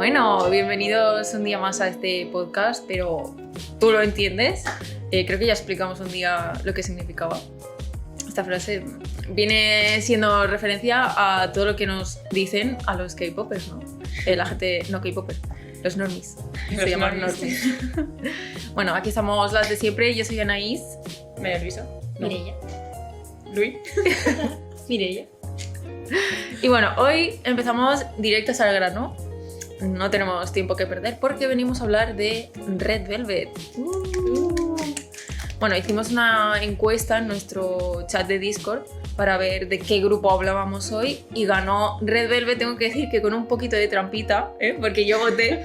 Bueno, bienvenidos un día más a este podcast, pero tú lo entiendes. Creo que ya explicamos un día lo que significaba. Esta frase viene siendo referencia a todo lo que nos dicen a los K-popers, ¿no? La gente, no K-popers, los normies. Se llaman normies. Bueno, aquí estamos las de siempre. Yo soy Anaís. María Luisa. No. Mireia. Luis. Mireia. Y bueno, hoy empezamos directos al grano. No tenemos tiempo que perder porque venimos a hablar de Red Velvet. Bueno, hicimos una encuesta en nuestro chat de Discord para ver de qué grupo hablábamos hoy y ganó Red Velvet. Tengo que decir que con un poquito de trampita, porque yo voté.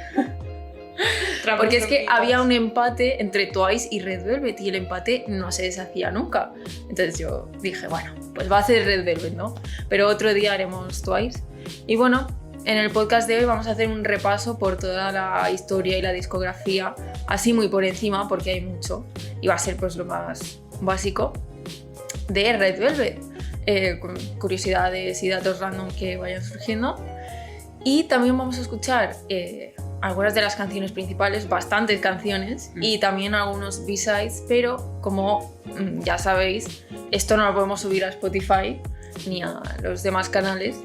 Porque es que había un empate entre Twice y Red Velvet y el empate no se deshacía nunca. Entonces yo dije, bueno, pues va a ser Red Velvet, ¿no? Pero otro día haremos Twice. Y bueno, en el podcast de hoy vamos a hacer un repaso por toda la historia y la discografía, así muy por encima porque hay mucho. Y va a ser pues lo más básico de Red Velvet, con curiosidades y datos random que vayan surgiendo. Y también vamos a escuchar algunas de las canciones principales, bastantes canciones, y también algunos B-sides, pero como ya sabéis, esto no lo podemos subir a Spotify ni a los demás canales,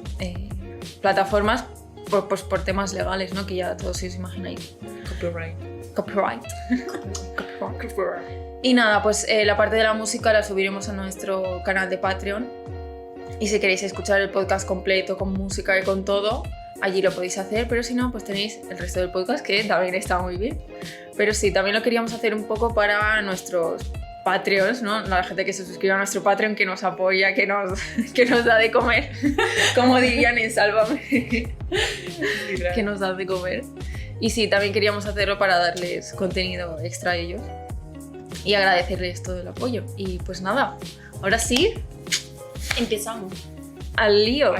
plataformas, por temas legales, ¿no? Que ya todos os imagináis. Copyright. Y nada, pues la parte de la música la subiremos a nuestro canal de Patreon. Y si queréis escuchar el podcast completo con música y con todo, allí lo podéis hacer, pero si no, pues tenéis el resto del podcast que también está muy bien. Pero sí, también lo queríamos hacer un poco para nuestros Patreons, ¿no? La gente que se suscribe a nuestro Patreon, que nos apoya, que nos da de comer, como dirían en Sálvame, que nos da de comer. Y sí, también queríamos hacerlo para darles contenido extra a ellos y agradecerles todo el apoyo. Y pues nada, ahora sí, empezamos. Al lío.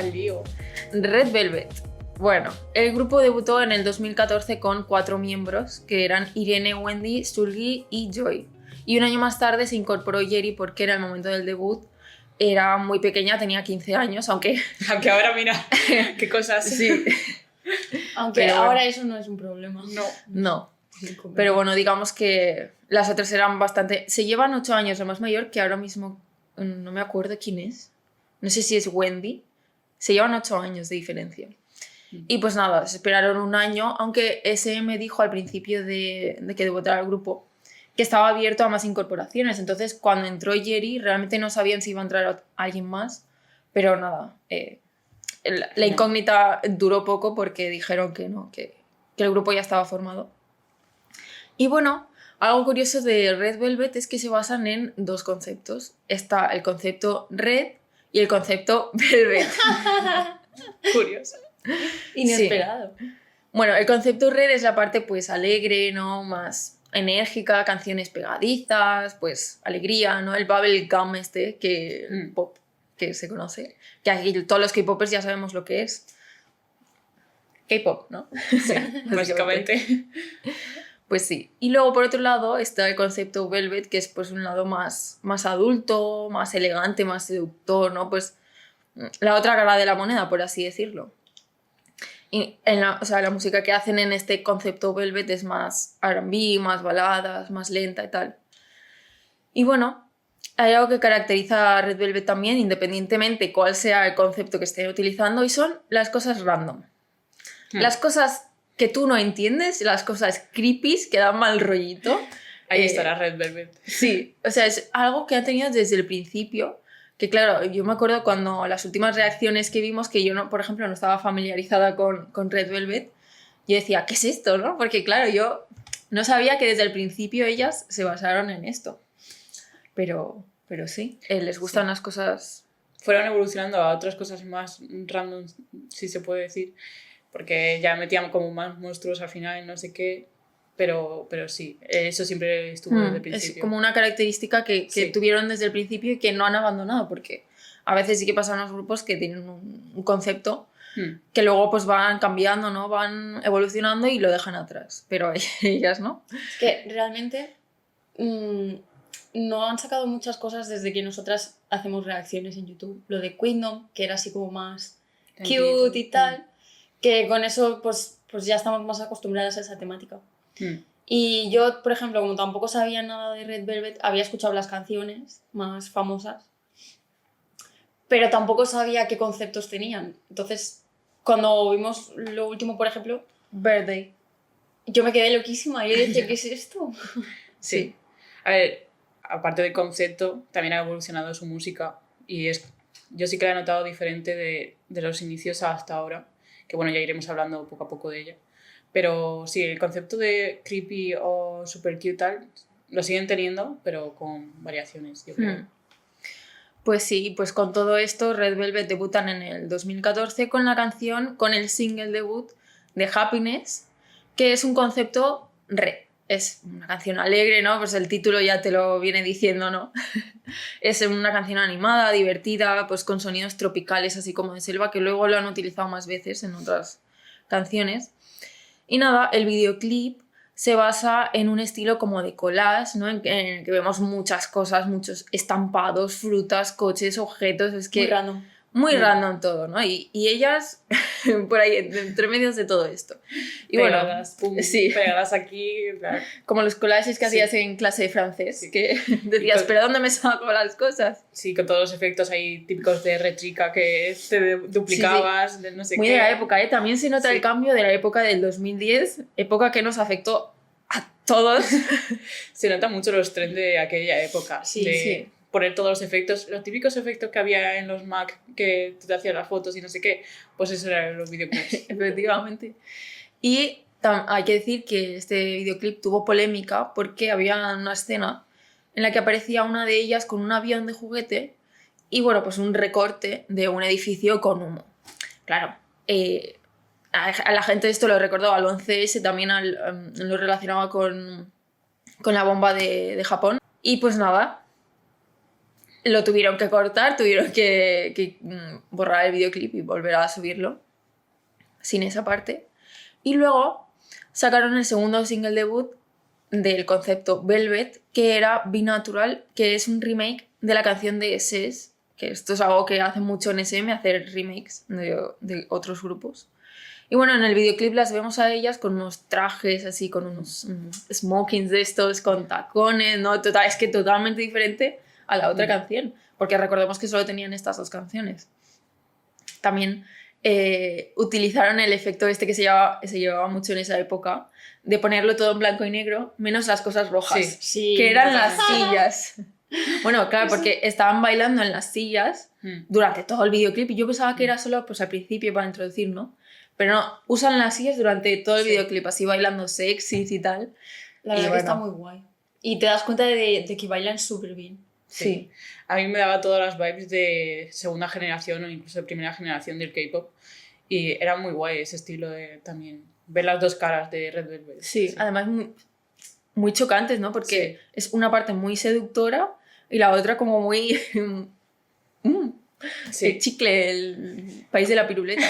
Red Velvet. Bueno, el grupo debutó en el 2014 con 4 miembros, que eran Irene, Wendy, Sulgi y Joy. Y un año más tarde se incorporó Yeri porque era el momento del debut. Era muy pequeña, tenía 15 años, aunque ahora mira, qué cosas. Sí. Aunque pero ahora eso no es un problema. No. Pero bueno, digamos que las otras eran bastante... Se llevan 8 años, la más mayor, que ahora mismo no me acuerdo quién es. No sé si es Wendy. Se llevan 8 años de diferencia. Y pues nada, se esperaron un año, aunque SM dijo al principio de que debutara el grupo que estaba abierto a más incorporaciones. Entonces, cuando entró Yeri, realmente no sabían si iba a entrar alguien más, pero nada, la incógnita duró poco porque dijeron que no, que el grupo ya estaba formado. Y bueno, algo curioso de Red Velvet es que se basan en 2 conceptos. Está el concepto Red y el concepto Velvet. Curioso. Inesperado. Sí. Bueno, el concepto Red es la parte pues alegre, ¿no? Más enérgica, canciones pegadizas, pues alegría, ¿no? El bubblegum pop que se conoce, que aquí todos los K-popers ya sabemos lo que es. K-pop, ¿no? Sí, básicamente. Pues sí. Y luego por otro lado está el concepto Velvet, que es pues un lado más adulto, más elegante, más seductor, ¿no? Pues la otra cara de la moneda, por así decirlo. Y la música que hacen en este concepto Velvet es más R&B, más baladas, más lenta y tal. Y bueno, hay algo que caracteriza a Red Velvet también, independientemente cuál sea el concepto que estén utilizando, y son las cosas random. Las cosas que tú no entiendes, las cosas creepy que dan mal rollito. Ahí estará Red Velvet. Sí, o sea, es algo que han tenido desde el principio. Que claro, yo me acuerdo cuando las últimas reacciones que vimos, que yo, no, por ejemplo, no estaba familiarizada con Red Velvet, yo decía, ¿qué es esto? ¿No? Porque claro, yo no sabía que desde el principio ellas se basaron en esto. Pero sí, les gustan las cosas... Fueron evolucionando a otras cosas más random, si se puede decir, porque ya metían como más monstruos al final y no sé qué... Pero sí, eso siempre estuvo desde el principio. Es como una característica que tuvieron desde el principio y que no han abandonado, porque a veces sí que pasan los grupos que tienen un concepto que luego pues van cambiando, ¿no? Van evolucionando y lo dejan atrás, pero ellas no. Es que realmente no han sacado muchas cosas desde que nosotras hacemos reacciones en YouTube. Lo de Queendom, que era así como más cute y tal, que con eso pues pues ya estamos más acostumbradas a esa temática. Mm. Y yo, por ejemplo, como tampoco sabía nada de Red Velvet, había escuchado las canciones más famosas, pero tampoco sabía qué conceptos tenían. Entonces, cuando vimos lo último, por ejemplo, Birthday, yo me quedé loquísima y yo dije, ¿qué es esto? Sí. A ver, aparte del concepto, también ha evolucionado su música y yo sí que la he notado diferente de los inicios hasta ahora, que bueno, ya iremos hablando poco a poco de ella. Pero sí, el concepto de creepy o super cute tal, lo siguen teniendo, pero con variaciones, yo creo. Pues sí, pues con todo esto Red Velvet debutan en el 2014 con la canción, con el single debut de Happiness, que es un concepto es una canción alegre, ¿no? Pues el título ya te lo viene diciendo, ¿no? Es una canción animada, divertida, pues con sonidos tropicales así como de selva, que luego lo han utilizado más veces en otras canciones. Y nada, el videoclip se basa en un estilo como de collage, ¿no? En el que vemos muchas cosas, muchos estampados, frutas, coches, objetos, es que... Muy random. Muy random todo, ¿no? Y ellas por ahí, entre medios de todo esto. Y Pegadas, bueno, pum, sí, pegadas aquí, claro. como los collages que Sí. hacías en clase de francés, Sí. que decías, ¿pero dónde me saco las cosas? Sí, con todos los efectos ahí típicos de Rechica que te duplicabas, de no sé Muy qué. de la época, ¿eh? También se nota Sí. el cambio de la época del 2010, época que nos afectó a todos. Se nota mucho los trends de aquella época. Sí, de sí. poner todos los efectos, los típicos efectos que había en los Mac que tú te hacías las fotos y no sé qué, pues eso eran los videoclips. Efectivamente. Y hay que decir que este videoclip tuvo polémica porque había una escena en la que aparecía una de ellas con un avión de juguete y bueno, pues un recorte de un edificio con humo. Claro, a la gente esto lo recordó al 11S, también lo relacionaba con la bomba de Japón. Y pues nada, lo tuvieron que cortar, tuvieron que borrar el videoclip y volver a subirlo sin esa parte. Y luego sacaron el segundo single debut del concepto Velvet, que era Be Natural, que es un remake de la canción de SS, que esto es algo que hace mucho en SM, hacer remakes de otros grupos. Y bueno, en el videoclip las vemos a ellas con unos trajes así, con unos smokings de estos, con tacones, ¿no? Total, es que totalmente diferente a la otra canción, porque recordemos que solo tenían estas dos canciones. También utilizaron el efecto este que se llevaba mucho en esa época, de ponerlo todo en blanco y negro, menos las cosas rojas, Sí, que eran totalmente. las sillas. Bueno, claro, porque estaban bailando en las sillas durante todo el videoclip y yo pensaba que era solo pues, al principio para introducir, ¿no? Pero no, usan las sillas durante todo el videoclip, así bailando sexys y tal. La Y verdad que bueno. está muy guay. Y te das cuenta de que bailan súper bien. Sí. A mí me daba todas las vibes de segunda generación o incluso de primera generación del K-pop y era muy guay ese estilo de también ver las dos caras de Red Velvet. Sí, además muy chocantes, ¿no? Porque es una parte muy seductora y la otra como muy... el chicle, el país de la piruleta.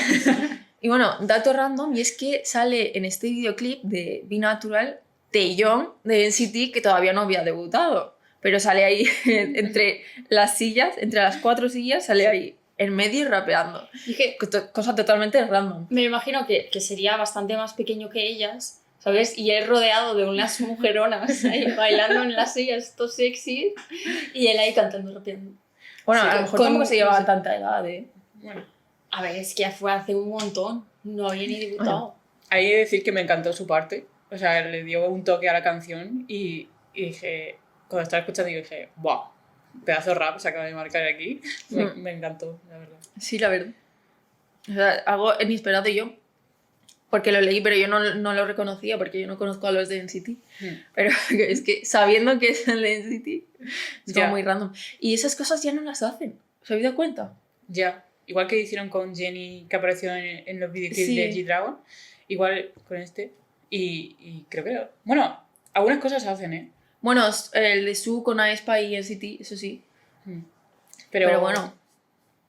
Y bueno, dato random, y es que sale en este videoclip de Be Natural Taeyong de NCT, que todavía no había debutado, pero sale ahí entre las sillas, entre las 4 sillas, sale ahí en medio y rapeando. Dije, Cosa totalmente random. me imagino que sería bastante más pequeño que ellas, ¿sabes? Y él rodeado de unas mujeronas ahí bailando en las sillas, estos sexy, y él ahí cantando, rapeando. Bueno, Sí, a lo mejor con- tampoco se llevaban no sé. tanta edad, ¿eh? Bueno, A ver, es que ya fue hace un montón, no había ni debutado. ahí he de decir que me encantó su parte, o sea, le dio un toque a la canción y dije, cuando estaba escuchando dije, ¡wow! Pedazo de rap se acaba de marcar aquí, me encantó, la verdad. Sí, la verdad. O sea, algo inesperado yo, porque lo leí, pero yo no lo reconocía, porque yo no conozco a los de NCT. Pero es que sabiendo que es el de NCT, es como Ya. muy random. Y esas cosas ya no las hacen. ¿Os habéis dado cuenta? Ya, igual que hicieron con Jenny, que apareció en los videoclips Sí. de G-Dragon, igual con este. Y creo que. Bueno, algunas cosas se hacen, ¿eh? Bueno, el de Su con aespa y NCT, eso sí. Pero bueno,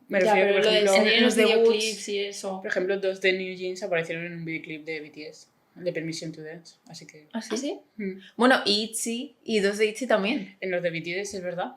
Me Ya, refiero, pero por lo de ejemplo, salir en los los debuts. videoclips y eso. por ejemplo, dos de New Jeans aparecieron en un videoclip de BTS, el de Permission to Dance. Así que. ¿así? ¿Ah, sí? Bueno, ITZY y dos de ITZY también. En los de BTS, es verdad.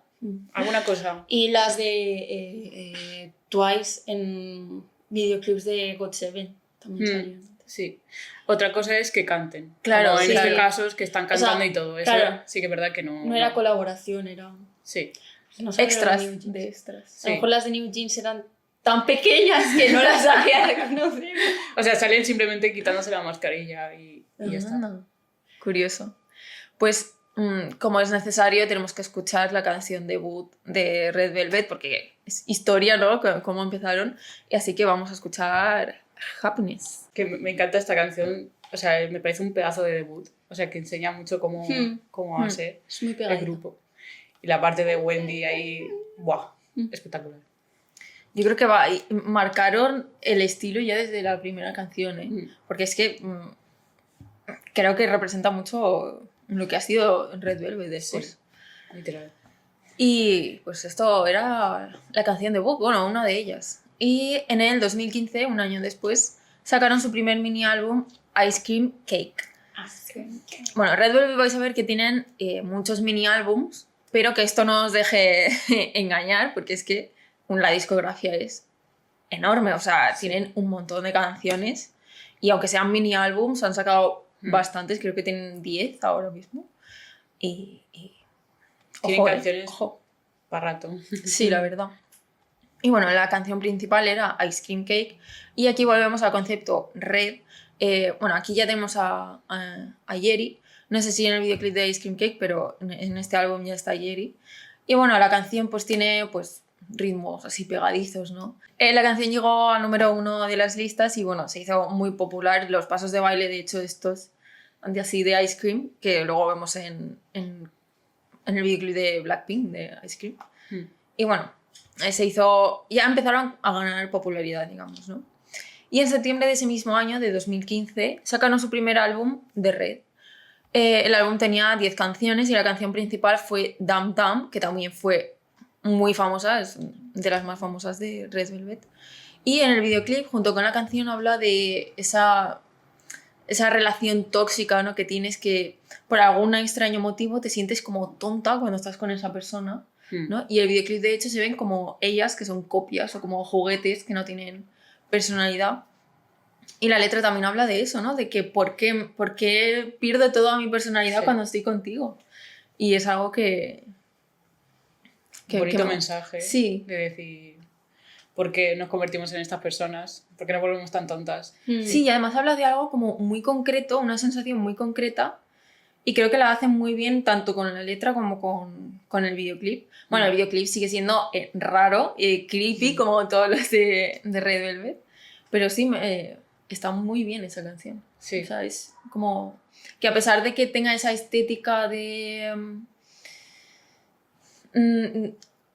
¿Alguna cosa? Y las de Twice en videoclips de God Seven también salieron. Sí. Otra cosa es que canten. Claro, como en sí. este caso es que están cantando sea, y todo. Eso claro. sí que es verdad que no... No era colaboración, era... Sí. No sabía Extras. lo de New Jeans. De extras. A lo mejor las de New Jeans eran tan pequeñas que no las sabía reconocer. O sea, salen simplemente quitándose la mascarilla y ya está. Curioso. Pues como es necesario, tenemos que escuchar la canción debut de Red Velvet porque es historia, ¿no? Cómo empezaron. Y así que vamos a escuchar Happiness. Que me encanta esta canción, o sea, me parece un pedazo de debut. O sea, que enseña mucho cómo va a ser Es muy el pegada. grupo. Y la parte de Wendy ahí, ¡buah! Espectacular. Yo creo que marcaron el estilo ya desde la primera canción, ¿eh? Porque es que creo que representa mucho lo que ha sido Red Velvet después. Sí, literal. Y pues esto era la canción debut, bueno, una de ellas. Y en el 2015, un año después, sacaron su primer mini álbum, Ice Cream Cake. Bueno, Red Velvet vais a ver que tienen muchos mini álbums, pero que esto no os deje engañar, porque es que la discografía es enorme, o sea, tienen un montón de canciones y aunque sean mini álbums, han sacado bastantes, creo que tienen 10 ahora mismo. Y Tienen ojo, canciones ojo. para rato. Sí, la verdad. Y bueno, la canción principal era Ice Cream Cake y aquí volvemos al concepto Red. Bueno, aquí ya tenemos a Yeri. No sé si en el videoclip de Ice Cream Cake, pero en este álbum ya está Yeri. Y bueno, la canción pues tiene pues ritmos así pegadizos, ¿no? La canción llegó al número 1 de las listas y bueno, se hizo muy popular. Los pasos de baile, de hecho, estos así de Ice Cream, que luego vemos en el videoclip de Blackpink, de Ice Cream. Y bueno, se hizo... Ya empezaron a ganar popularidad, digamos, ¿no? Y en septiembre de ese mismo año, de 2015, sacaron su primer álbum, The Red. El álbum tenía 10 canciones y la canción principal fue Dum Dum, que también fue muy famosa, es de las más famosas de Red Velvet. Y en el videoclip, junto con la canción, habla de esa relación tóxica, ¿no? Que tienes, que por algún extraño motivo te sientes como tonta cuando estás con esa persona, ¿no? Y el videoclip, de hecho, se ven como ellas, que son copias o como juguetes que no tienen personalidad. Y la letra también habla de eso, ¿no? De que por qué pierdo toda mi personalidad cuando estoy contigo. Y es algo que bonito mensaje. Sí. De decir, ¿por qué nos convertimos en estas personas? ¿Por qué nos volvemos tan tontas? Sí, y además habla de algo como muy concreto, una sensación muy concreta. Y creo que la hacen muy bien tanto con la letra como con el videoclip. Bueno, el videoclip sigue siendo raro y creepy como todos los de Red Velvet. Pero sí, está muy bien esa canción. Sí. O sea, es como que a pesar de que tenga esa estética de...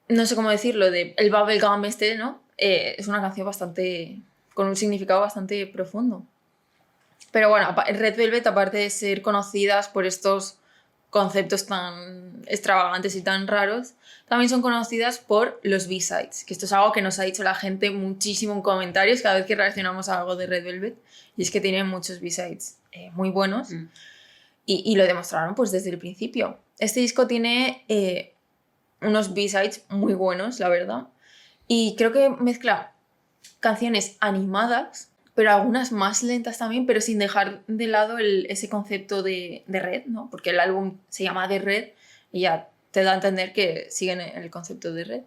no sé cómo decirlo, de el bubblegum ¿no? Es una canción con un significado bastante profundo. Pero bueno, Red Velvet, aparte de ser conocidas por estos conceptos tan extravagantes y tan raros, también son conocidas por los B-sides, que esto es algo que nos ha dicho la gente muchísimo en comentarios cada vez que reaccionamos a algo de Red Velvet, y es que tienen muchos B-sides muy buenos y lo demostraron pues desde el principio. Este disco tiene unos B-sides muy buenos, la verdad, y creo que mezcla canciones animadas, pero algunas más lentas también, pero sin dejar de lado ese concepto de Red, ¿no? Porque el álbum se llama The Red y ya te da a entender que siguen el concepto de Red.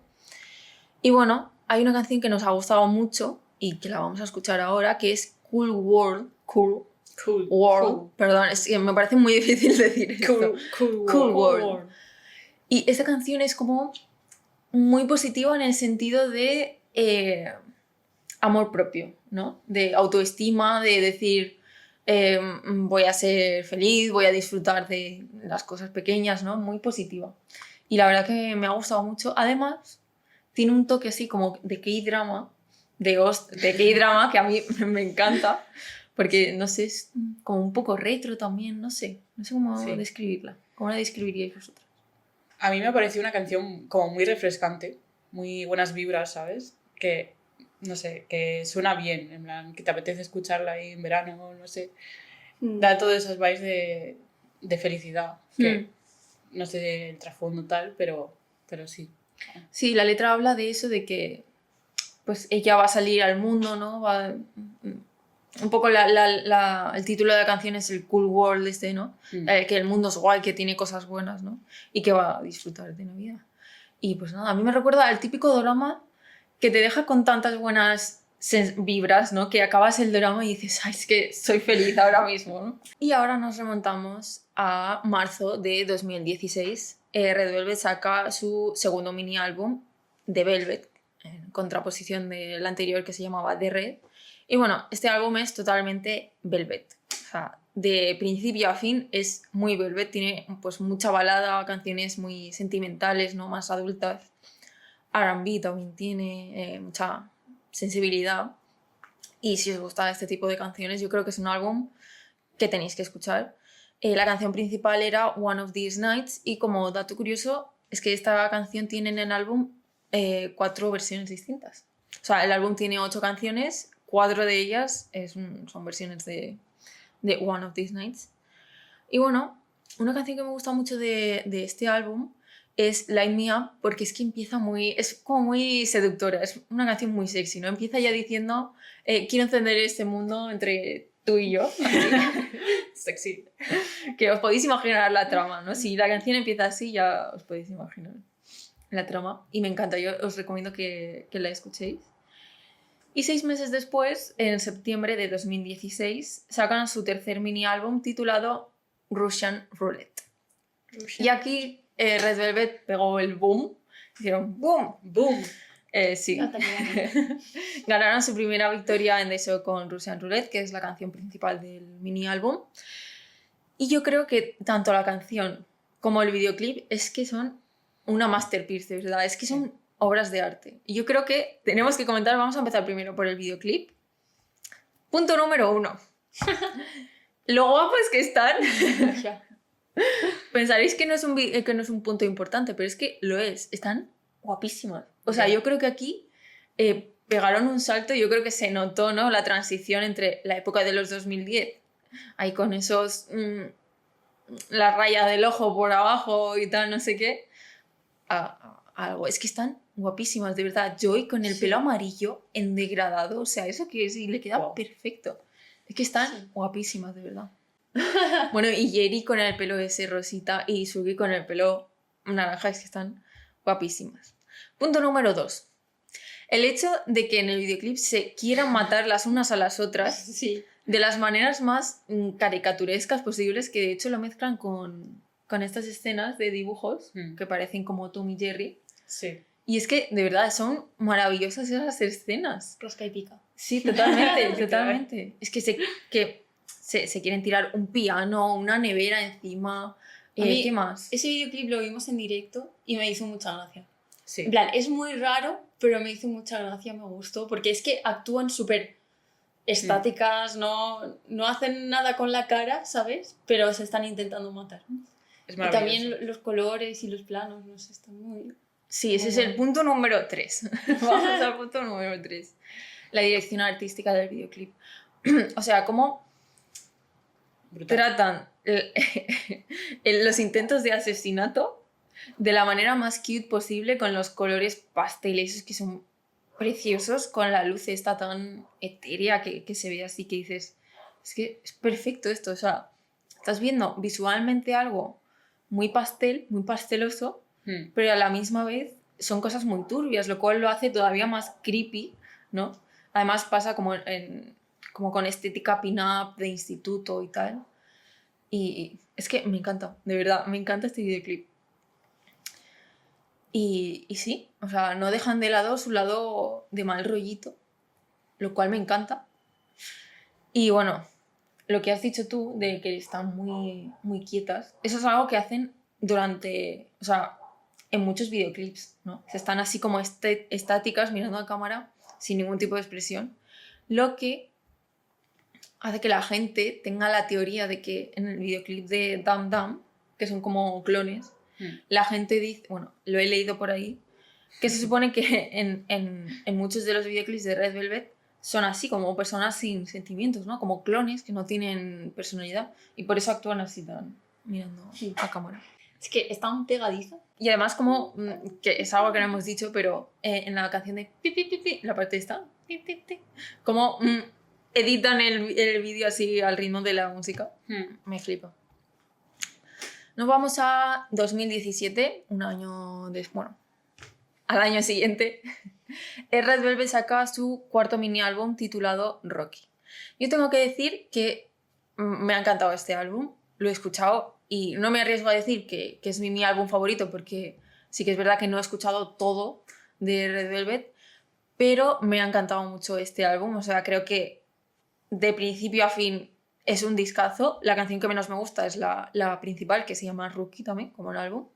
Y bueno, hay una canción que nos ha gustado mucho y que la vamos a escuchar ahora, que es Cool World. Perdón, es que me parece muy difícil decir esto. Cool World. Y esta canción es como muy positiva en el sentido de amor propio, ¿no? De autoestima, de decir voy a ser feliz, voy a disfrutar de las cosas pequeñas, ¿no? Muy positiva. Y la verdad que me ha gustado mucho. Además, tiene un toque así como de K-drama, de K-drama, que a mí me encanta, porque, no sé, es como un poco retro también, no sé cómo describirla. ¿Cómo la describiríais vosotros? A mí me pareció una canción como muy refrescante, muy buenas vibras, ¿sabes? Que, no sé, que suena bien, en plan, que te apetece escucharla ahí en verano, no sé. Da todos esos vibes de felicidad, que no sé el trasfondo tal, pero sí. Sí, la letra habla de eso, de que pues ella va a salir al mundo, ¿no? un poco el título de la canción es el Cool World este, ¿no? Que el mundo es guay, que tiene cosas buenas, ¿no? Y que va a disfrutar de Navidad. Y pues nada, a mí me recuerda al típico drama que te deja con tantas buenas vibras, ¿no? Que acabas el drama y dices, ay, es que soy feliz ahora mismo, ¿no? Y ahora nos remontamos a marzo de 2016. Red Velvet saca su segundo mini álbum, The Velvet, en contraposición del anterior que se llamaba The Red. Y bueno, este álbum es totalmente Velvet. O sea, de principio a fin es muy Velvet. Tiene pues mucha balada, canciones muy sentimentales, ¿no? Más adultas. R&B también tiene mucha sensibilidad. Y si os gusta este tipo de canciones, yo creo que es un álbum que tenéis que escuchar. La canción principal era One of These Nights y como dato curioso es que esta canción tiene en el álbum 4 versiones distintas. O sea, el álbum tiene 8 canciones, 4 de ellas son versiones de One of These Nights. Y bueno, una canción que me gusta mucho de este álbum es Light Me Up, porque es que empieza es como muy seductora, es una canción muy sexy, ¿no? Empieza ya diciendo, quiero encender este mundo entre tú y yo. Sexy. Que os podéis imaginar la trama, ¿no? Si la canción empieza así, ya os podéis imaginar la trama. Y me encanta, yo os recomiendo que la escuchéis. Y 6 meses después, en septiembre de 2016, sacan su tercer mini álbum titulado Russian Roulette. Y aquí Red Velvet pegó el boom. Hicieron boom, boom. Sí. Ganaron su primera victoria en The Show con Russian Roulette, que es la canción principal del mini álbum. Y yo creo que tanto la canción como el videoclip es que son una masterpiece, de verdad. Es que son obras de arte. Y yo creo que tenemos que comentar, vamos a empezar primero por el videoclip. Punto número 1. Lo guapos que están. Pensaréis que no es un punto importante, pero es que lo es. Están guapísimas. O sea, yo creo que aquí pegaron un salto y yo creo que se notó, ¿no? La transición entre la época de los 2010, ahí con esos... la raya del ojo por abajo y tal, no sé qué, a algo. Es que están guapísimas, de verdad. Joy con el pelo amarillo en degradado, o sea, eso que es, y le queda perfecto. Es que están guapísimas, de verdad. Bueno, y Yeri con el pelo ese rosita y Sugi con el pelo naranja, es que están guapísimas. Punto número 2. El hecho de que en el videoclip se quieran matar las unas a las otras de las maneras más caricaturescas posibles, que de hecho lo mezclan con estas escenas de dibujos que parecen como Tom y Jerry. Sí. Y es que, de verdad, son maravillosas esas escenas. Rosca y pica. Sí, totalmente, totalmente. Es que se quieren tirar un piano, una nevera encima. ¿Qué más? Ese videoclip lo vimos en directo y me hizo mucha gracia. Sí. En plan, es muy raro, pero me hizo mucha gracia, me gustó, porque es que actúan súper estáticas, no hacen nada con la cara, ¿sabes? Pero se están intentando matar. Es Y maravilloso. también los colores y los planos, no sé, están muy... Sí, ese es el punto número 3. Vamos al punto número 3. La dirección artística del videoclip. O sea, cómo Brutal. tratan los intentos de asesinato de la manera más cute posible, con los colores pasteles que son preciosos, con la luz esta tan etérea que se ve así, que dices, es que es perfecto esto. O sea, estás viendo visualmente algo muy pastel, muy pasteloso, pero a la misma vez son cosas muy turbias, lo cual lo hace todavía más creepy, ¿no? Además pasa como con estética pin-up de instituto y tal. Y es que me encanta, de verdad, me encanta este videoclip. Y sí, o sea, no dejan de lado su lado de mal rollito, lo cual me encanta. Y bueno, lo que has dicho tú de que están muy, muy quietas, eso es algo que hacen o sea, en muchos videoclips, ¿no? Se están así como estáticas mirando a cámara sin ningún tipo de expresión, lo que hace que la gente tenga la teoría de que en el videoclip de Dam Dam, que son como clones, la gente dice, bueno, lo he leído por ahí, que se supone que en muchos de los videoclips de Red Velvet son así, como personas sin sentimientos, ¿no? Como clones que no tienen personalidad y por eso actúan así tan mirando a cámara. Es que están pegadizas. Y además como, que es algo que no hemos dicho, pero en la canción de pi, pi, pi, pi, la parte esta, pi, pi, pi, como editan el vídeo así al ritmo de la música. Hmm. Me flipa. Nos vamos a 2017, un año después, bueno, al año siguiente. Red Velvet saca su cuarto mini álbum titulado Rocky. Yo tengo que decir que me ha encantado este álbum, lo he escuchado y no me arriesgo a decir que es mi álbum favorito porque sí que es verdad que no he escuchado todo de Red Velvet, pero me ha encantado mucho este álbum, o sea, creo que de principio a fin es un discazo. La canción que menos me gusta es la principal, que se llama Rookie también, como el álbum.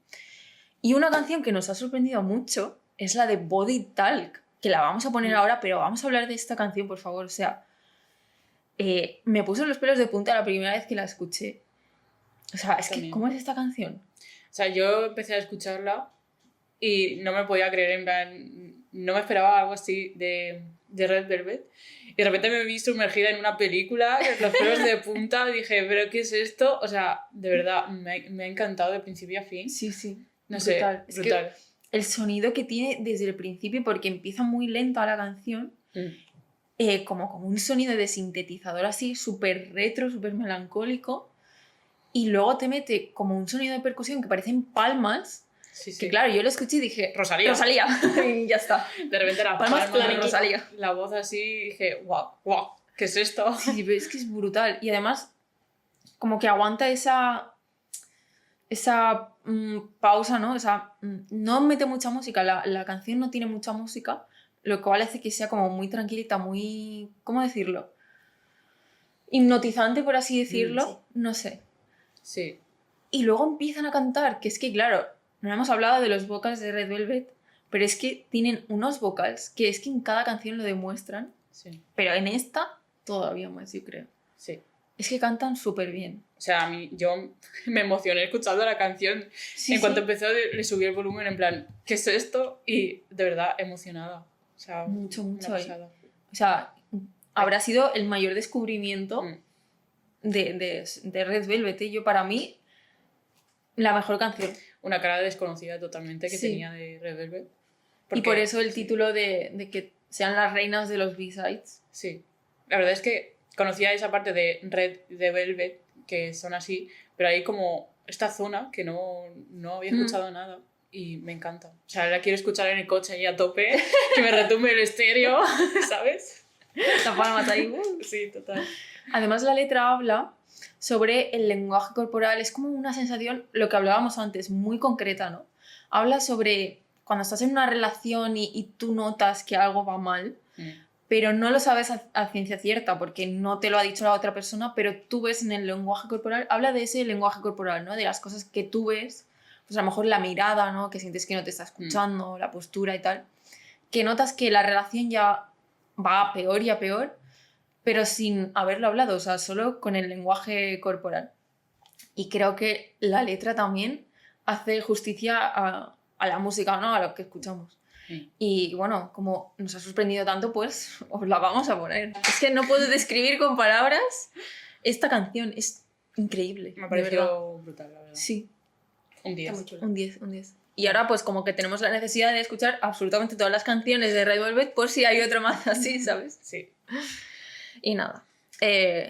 Y una canción que nos ha sorprendido mucho es la de Body Talk, que la vamos a poner ahora, pero vamos a hablar de esta canción, por favor. O sea, me puso los pelos de punta la primera vez que la escuché. O sea, es que, También. ¿cómo es esta canción? O sea, yo empecé a escucharla y no me podía creer, en plan, no me esperaba algo así de Red Velvet. Y de repente me vi sumergida en una película, los pelos de punta, dije, ¿pero qué es esto? O sea, de verdad, me ha encantado de principio a fin. Sí, sí. No brutal. sé, Es brutal. que el sonido que tiene desde el principio, porque empieza muy lenta la canción, como un sonido de sintetizador así, súper retro, súper melancólico, y luego te mete como un sonido de percusión que parecen palmas, Sí, sí. que claro, yo lo escuché y dije, Rosalía. Rosalía, y ya está. De repente la Palmas palma, de Rosalía. la voz así, y dije, guau, guau, ¿qué es esto? Sí, pero es que es brutal, y además como que aguanta esa pausa, ¿no? O sea, no mete mucha música, la canción no tiene mucha música, lo cual hace que sea como muy tranquilita, muy, ¿cómo decirlo? Hipnotizante, por así decirlo, sí. no sé. Sí, Y luego empiezan a cantar, que es que, claro, no hemos hablado de los vocals de Red Velvet, pero es que tienen unos vocals que es que en cada canción lo demuestran, sí, pero en esta todavía más, yo creo. sí. Es que cantan súper bien. O sea, yo me emocioné escuchando la canción. Sí, En cuanto sí. empezó, le subí el volumen en plan, ¿qué es esto? Y de verdad, emocionada. O sea, Mucho, una mucho ahí. pasada. O sea, habrá sido el mayor descubrimiento Mm. de Red Velvet. ¿Eh? Yo, para mí, la mejor canción. Una cara desconocida totalmente que Sí. tenía de Red Velvet. Y por eso el sí, título de que sean las reinas de los B-sides. Sí. La verdad es que conocía esa parte de Red de Velvet, que son así, pero hay como esta zona que no había escuchado nada y me encanta. O sea, la quiero escuchar en el coche ahí a tope, que me retumbe el estéreo, ¿sabes? La palmas ahí. Sí, total. Además, la letra habla sobre el lenguaje corporal. Es como una sensación, lo que hablábamos antes, muy concreta, ¿no? Habla sobre cuando estás en una relación y tú notas que algo va mal, pero no lo sabes a ciencia cierta porque no te lo ha dicho la otra persona, pero tú ves en el lenguaje corporal, habla de ese lenguaje corporal, ¿no? De las cosas que tú ves, pues a lo mejor la mirada, ¿no? Que sientes que no te está escuchando, la postura y tal, que notas que la relación ya va a peor y a peor, pero sin haberlo hablado, o sea, solo con el lenguaje corporal. Y creo que la letra también hace justicia a la música, ¿no? A lo que escuchamos. Sí. Y bueno, como nos ha sorprendido tanto, pues os la vamos a poner. Es que no puedo describir con palabras esta canción, es increíble. Me ha de verdad. parecido brutal, la verdad. Sí, Un 10. Está muy chulo. un 10, un 10. Y ahora pues como que tenemos la necesidad de escuchar absolutamente todas las canciones de Red Velvet por si hay otro más así, ¿sabes? Sí. Y nada,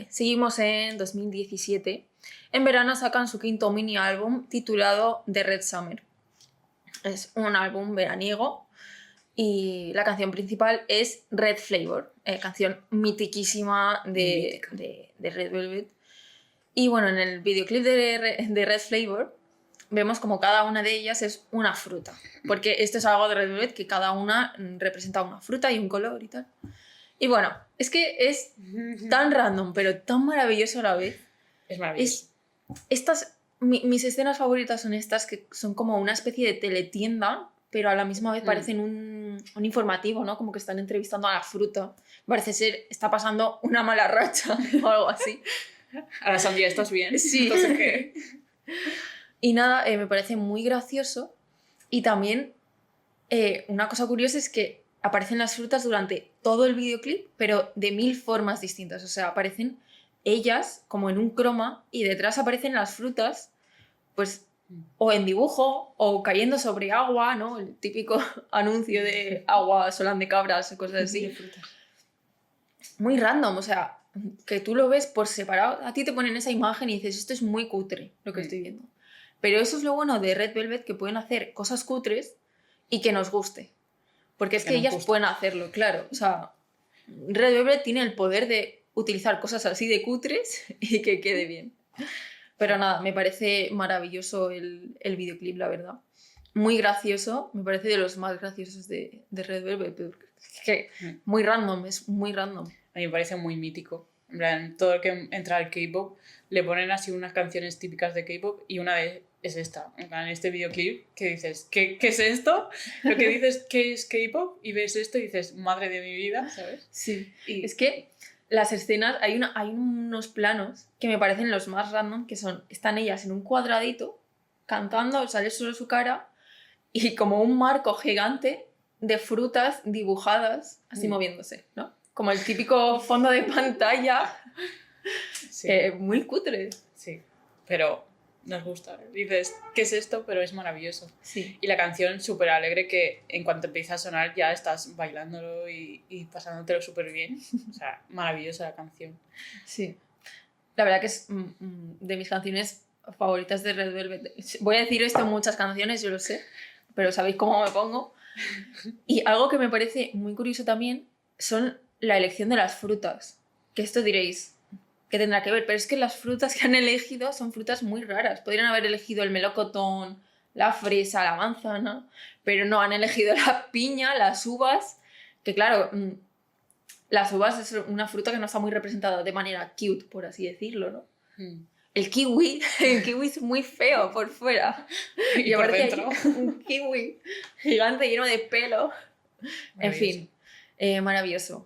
seguimos en 2017. En verano sacan su quinto mini álbum titulado The Red Summer. Es un álbum veraniego y la canción principal es Red Flavor, canción mitiquísima de Red Velvet. Y bueno, en el videoclip de Red Flavor vemos como cada una de ellas es una fruta, porque esto es algo de Red Velvet que cada una representa una fruta y un color y tal. Y bueno, es que es tan random, pero tan maravilloso a la vez. Es maravilloso. Mis escenas favoritas son estas, que son como una especie de teletienda, pero a la misma vez parecen un informativo, ¿no? Como que están entrevistando a la fruta. Parece ser, está pasando una mala racha o algo así. A la sandía, ¿estás bien? Sí. No sé qué. Y nada, me parece muy gracioso. Y también una cosa curiosa es que aparecen las frutas durante todo el videoclip, pero de 1000 formas distintas. O sea, aparecen ellas como en un croma y detrás aparecen las frutas, pues o en dibujo o cayendo sobre agua, ¿no? El típico anuncio de agua, solán de cabras o cosas así. muy random, o sea, que tú lo ves por separado, a ti te ponen esa imagen y dices, esto es muy cutre lo que estoy viendo. Pero eso es lo bueno de Red Velvet, que pueden hacer cosas cutres y que nos guste. Porque es que ellas pueden hacerlo, claro. O sea, Red Velvet tiene el poder de utilizar cosas así de cutres y que quede bien. Pero nada, me parece maravilloso el videoclip, la verdad. Muy gracioso, me parece de los más graciosos de Red Velvet. Es que muy random, es muy random. A mí me parece muy mítico. En plan, todo el que entra al K-pop le ponen así unas canciones típicas de K-pop y una vez es esta. En plan, este videoclip que dices, ¿qué es esto? Lo que dices, ¿qué es K-pop? Y ves esto y dices, madre de mi vida, ¿sabes? Sí. Y es que las escenas, hay unos planos que me parecen los más random, que están ellas en un cuadradito, cantando, sale solo su cara, y como un marco gigante de frutas dibujadas, así moviéndose, ¿no? Como el típico fondo de pantalla, Sí. muy cutre. Sí, pero nos gusta. Dices, ¿qué es esto? Pero es maravilloso. Sí. Y la canción súper alegre que en cuanto empieza a sonar ya estás bailándolo y pasándotelo súper bien. O sea, maravillosa la canción. Sí. La verdad que es de mis canciones favoritas de Red Velvet. Voy a decir esto en muchas canciones, yo lo sé, pero sabéis cómo me pongo. Y algo que me parece muy curioso también son la elección de las frutas. Que esto diréis, ¿qué tendrá que ver? Pero es que las frutas que han elegido son frutas muy raras. Podrían haber elegido el melocotón, la fresa, la manzana, pero no, han elegido la piña, las uvas, que claro, las uvas es una fruta que no está muy representada de manera cute, por así decirlo, ¿no? El kiwi es muy feo por fuera. Y por dentro. Un kiwi gigante lleno de pelo. En fin, maravilloso.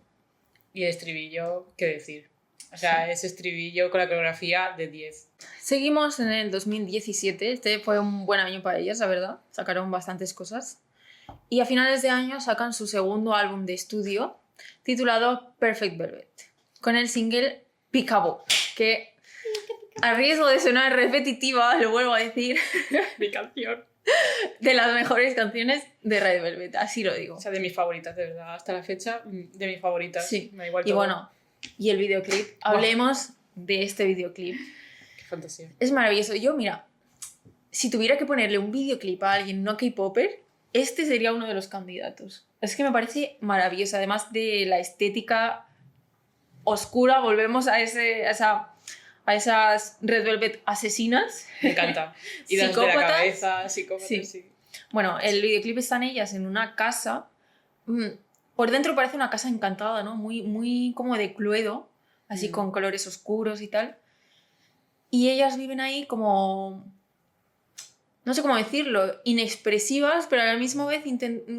Y el estribillo, ¿qué decir? O sea, Sí. ese estribillo con la coreografía de 10. Seguimos en el 2017. Este fue un buen año para ellas, la verdad. Sacaron bastantes cosas. Y a finales de año sacan su segundo álbum de estudio, titulado Perfect Velvet, con el single Peekaboo, que a riesgo de sonar repetitiva, lo vuelvo a decir, Mi canción. de las mejores canciones de Red Velvet, así lo digo. O sea, de mis favoritas, de verdad. Hasta la fecha, de mis favoritas. Sí. Me da igual Y todo. bueno, y el videoclip, hablemos de este videoclip. Qué fantasía. Es maravilloso. Yo, mira, si tuviera que ponerle un videoclip a alguien no K-popper, este sería uno de los candidatos. Es que me parece maravilloso, además de la estética oscura, volvemos a esas Red Velvet asesinas. Me encanta. Y de la Psicópatas. cabeza, psicópatas, sí. Bueno, el videoclip están ellas en una casa. Por dentro parece una casa encantada, ¿no? Muy, muy como de Cluedo, así con colores oscuros y tal. Y ellas viven ahí como, no sé cómo decirlo, inexpresivas, pero a la misma vez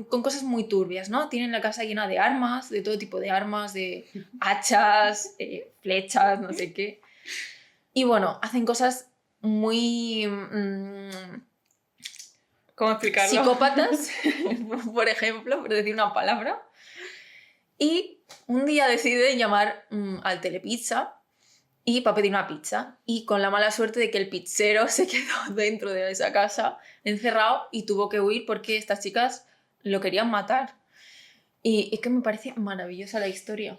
con cosas muy turbias, ¿no? Tienen la casa llena de armas, de todo tipo de armas, de hachas, flechas, no sé qué. Y bueno, hacen cosas muy ¿Cómo explicarlo? psicópatas, por ejemplo, por decir una palabra. Y un día deciden llamar al Telepizza y para pedir una pizza. Y con la mala suerte de que el pizzero se quedó dentro de esa casa encerrado y tuvo que huir porque estas chicas lo querían matar. Y es que me parece maravillosa la historia.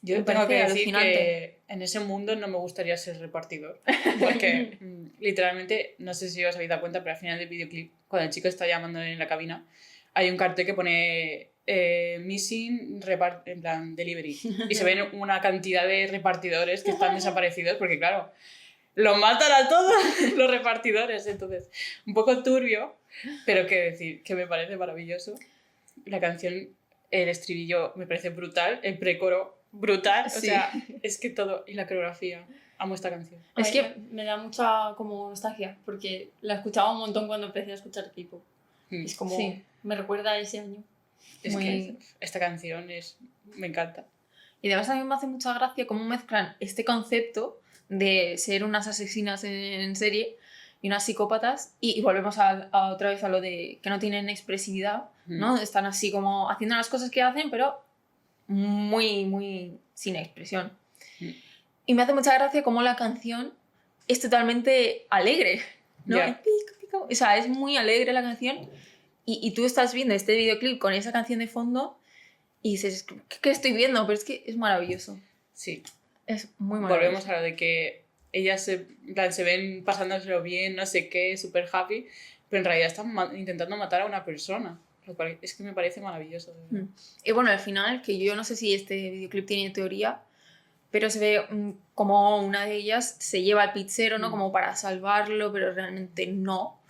Yo Me tengo que parece decir alucinante. que en ese mundo no me gustaría ser repartidor. Porque literalmente, no sé si os habéis dado cuenta, pero al final del videoclip, cuando el chico está llamando en la cabina, hay un cartel que pone missing en plan delivery. Y se ven una cantidad de repartidores que están desaparecidos porque, claro, los matan a todos los repartidores. Entonces, un poco turbio, pero que decir que me parece maravilloso. La canción, el estribillo me parece brutal, el precoro brutal, Sí. o sea, es que todo, y la coreografía, amo esta canción. Es Ay, que me da mucha como nostalgia, porque la escuchaba un montón cuando empecé a escuchar K-pop. Es como, Sí. me recuerda a ese año. Es muy- que esta canción me encanta. Y además a mí me hace mucha gracia cómo mezclan este concepto de ser unas asesinas en serie y unas psicópatas y volvemos a otra vez a lo de que no tienen expresividad, ¿no? Están así como haciendo las cosas que hacen, pero muy, muy sin expresión. Y me hace mucha gracia cómo la canción es totalmente alegre, ¿no? Ya. El pico, pico. O sea, es muy alegre la canción y tú estás viendo este videoclip con esa canción de fondo y dices, ¿qué estoy viendo? Pero es que es maravilloso. Sí. Es muy maravilloso. Volvemos a lo de que ellas en plan, se ven pasándoselo bien, no sé qué, súper happy, pero en realidad están intentando matar a una persona. Lo cual es que me parece maravilloso. De verdad. Y bueno, al final, que yo no sé si este videoclip tiene teoría, pero se ve como una de ellas se lleva al pizzero, ¿no? Como para salvarlo, pero realmente no.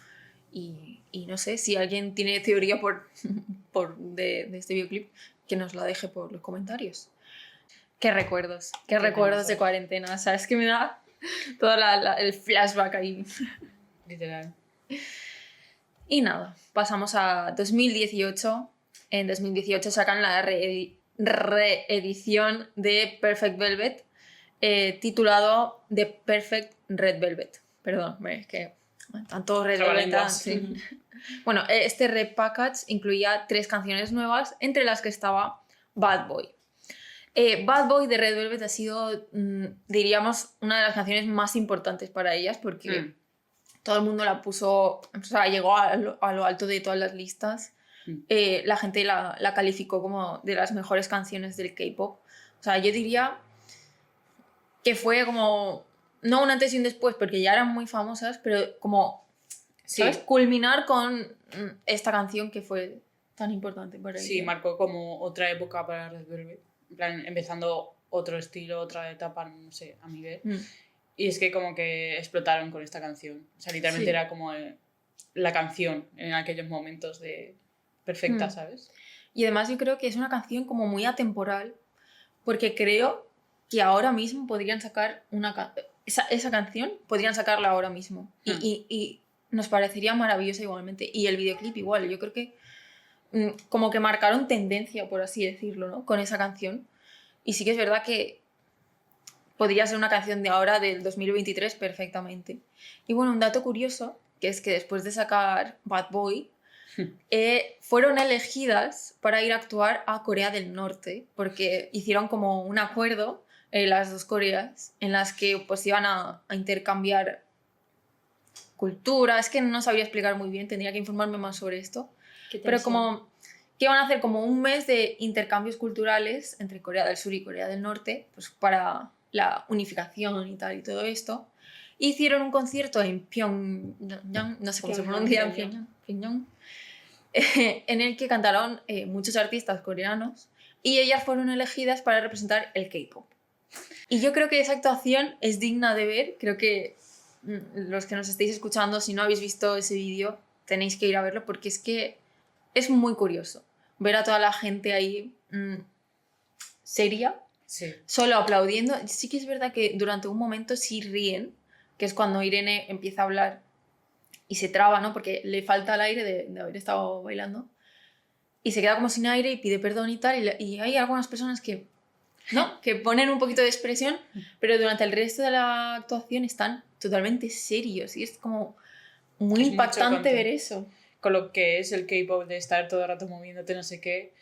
Y no sé, si alguien tiene teoría de este videoclip, que nos la deje por los comentarios. Qué recuerdos de cuarentena. ¿Sabes? Que me da todo el flashback ahí. Literal. Y nada, pasamos a 2018. En 2018 sacan la reedición de Perfect Velvet, titulado The Perfect Red Velvet. Perdón, es que tanto Red Velvet. Sí. Bueno, este repackage incluía 3 canciones nuevas, entre las que estaba Bad Boy. Bad Boy de Red Velvet ha sido, diríamos, una de las canciones más importantes para ellas porque todo el mundo la puso, o sea, llegó a lo alto de todas las listas. La gente la calificó como de las mejores canciones del K-pop. O sea, yo diría que fue como, no un antes y un después, porque ya eran muy famosas, pero como, ¿sabes? Culminar con esta canción que fue tan importante para ella. Sí, marcó como otra época para Red Velvet. En plan, empezando otro estilo, otra etapa, no sé, a mi ver. Y es que como que explotaron con esta canción. O sea, literalmente era como la canción en aquellos momentos de perfecta, ¿sabes? Y además yo creo que es una canción como muy atemporal, porque creo que ahora mismo podrían sacar esa canción, podrían sacarla ahora mismo. Y nos parecería maravillosa igualmente. Y el videoclip igual, yo creo que como que marcaron tendencia, por así decirlo, ¿no? Con esa canción. Y sí que es verdad que podría ser una canción de ahora, del 2023, perfectamente. Y bueno, un dato curioso, que es que después de sacar Bad Boy, fueron elegidas para ir a actuar a Corea del Norte, porque hicieron como un acuerdo, las dos Coreas, en las que pues iban a intercambiar cultura. Es que no sabría explicar muy bien, tendría que informarme más sobre esto. Pero como que iban a hacer como un mes de intercambios culturales entre Corea del Sur y Corea del Norte, pues para la unificación y tal y todo esto. Hicieron un concierto en Pyongyang, no sé cómo se pronuncia, Pyongyang, en el que cantaron muchos artistas coreanos y ellas fueron elegidas para representar el K-pop. Y yo creo que esa actuación es digna de ver. Creo que los que nos estéis escuchando, si no habéis visto ese vídeo, tenéis que ir a verlo porque es que es muy curioso ver a toda la gente ahí seria, solo aplaudiendo. Sí que es verdad que durante un momento sí ríen, que es cuando Irene empieza a hablar y se traba, ¿no? Porque le falta el aire de haber estado bailando y se queda como sin aire y pide perdón y tal. Y hay algunas personas que ponen un poquito de expresión, pero durante el resto de la actuación están totalmente serios y es como muy impactante ver eso. Con lo que es el K-pop de estar todo el rato moviéndote, no sé qué,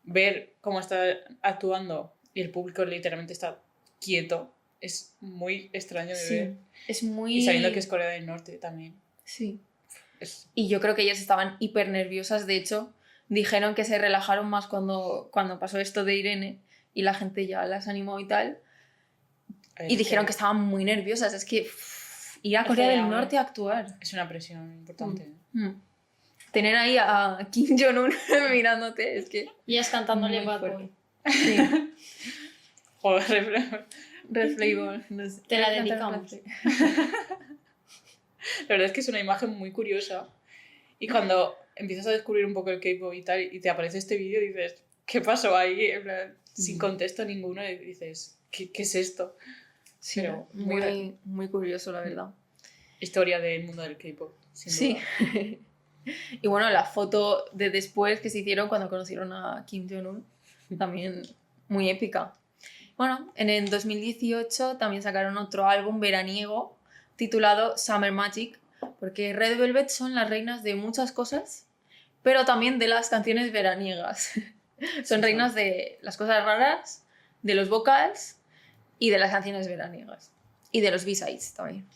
ver cómo está actuando y el público literalmente está quieto, es muy extraño de ver. Es muy... Y sabiendo que es Corea del Norte también. Sí. Y yo creo que ellas estaban hiper nerviosas. De hecho, dijeron que se relajaron más cuando pasó esto de Irene y la gente ya las animó y tal. Y dijeron que estaban muy nerviosas. Es que ir a Corea del Norte a actuar. Es una presión importante. Tener ahí a Kim Jong-un mirándote, es que... Y es cantándole Bad Boy. Sí. Joder, Reflavor. Te la dedicamos. La verdad es que es una imagen muy curiosa. Y cuando empiezas a descubrir un poco el K-pop y tal, y te aparece este vídeo, dices, ¿qué pasó ahí? En plan, sin contexto ninguno, y dices, ¿qué es esto? Sí, pero muy curioso, la verdad. Historia del mundo del K-pop. Sí. Y bueno, la foto de después que se hicieron cuando conocieron a Kim Jong-un, también muy épica. Bueno, en el 2018 también sacaron otro álbum veraniego titulado Summer Magic, porque Red Velvet son las reinas de muchas cosas, pero también de las canciones veraniegas. Son reinas de las cosas raras, de los vocals y de las canciones veraniegas. Y de los B-sides también.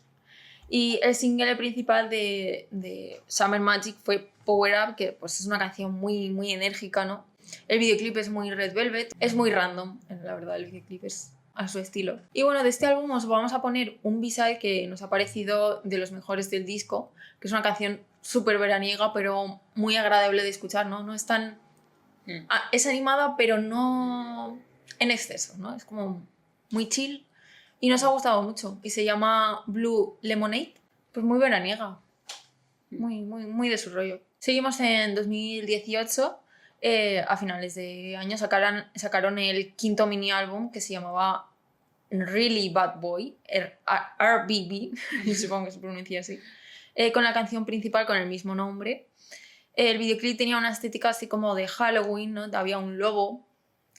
Y el single principal de Summer Magic fue Power Up, que pues es una canción muy, muy enérgica, ¿no? El videoclip es muy Red Velvet, es muy random, la verdad, el videoclip es a su estilo. Y bueno, de este álbum os vamos a poner un B-side que nos ha parecido de los mejores del disco, que es una canción súper veraniega, pero muy agradable de escuchar, ¿no? No es tan... Es animada, pero no en exceso, ¿no? Es como muy chill y nos ha gustado mucho. Y se llama Blue Lemonade, pues muy veraniega, muy de su rollo. Seguimos en 2018, a finales de año sacaron el quinto mini álbum que se llamaba Really Bad Boy, RBB, supongo que se pronuncia así, con la canción principal con el mismo nombre. El videoclip tenía una estética así como de Halloween, ¿no? Había un lobo,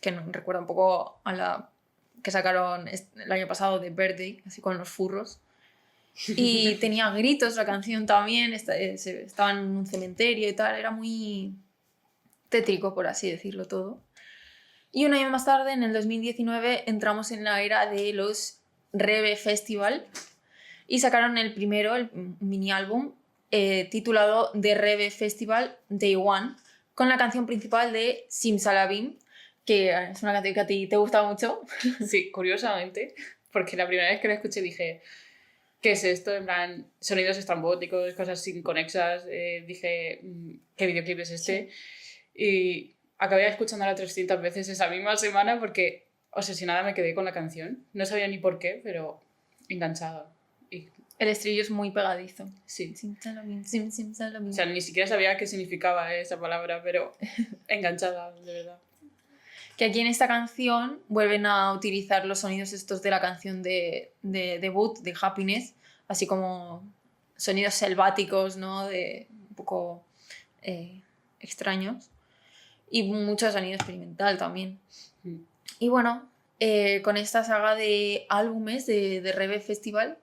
que nos recuerda un poco a la que sacaron el año pasado de Birthday, así con los furros. Y tenía gritos la canción también, estaba en un cementerio y tal, era muy tétrico, por así decirlo todo. Y un año más tarde, en el 2019, entramos en la era de los Reve Festival y sacaron el primero, el mini álbum, titulado The Reve Festival Day One, con la canción principal de Simsalabim, que es una canción que a ti te gusta mucho. Sí, curiosamente, porque la primera vez que la escuché dije, ¿qué es esto? En plan, sonidos estrambóticos, cosas inconexas. Dije, ¿qué videoclip es este? Sí. Y acabé escuchándola 300 veces esa misma semana porque obsesionada me quedé con la canción. No sabía ni por qué, pero enganchada. Y... el estribillo es muy pegadizo. Sí. Simsalabim, simsalabim. O sea, ni siquiera sabía qué significaba esa palabra, pero enganchada, de verdad. Que aquí en esta canción vuelven a utilizar los sonidos estos de la canción de debut, de Happiness, así como sonidos selváticos, ¿no? De un poco extraños. Y mucho sonido experimental también. Y bueno, con esta saga de álbumes de Reve Festival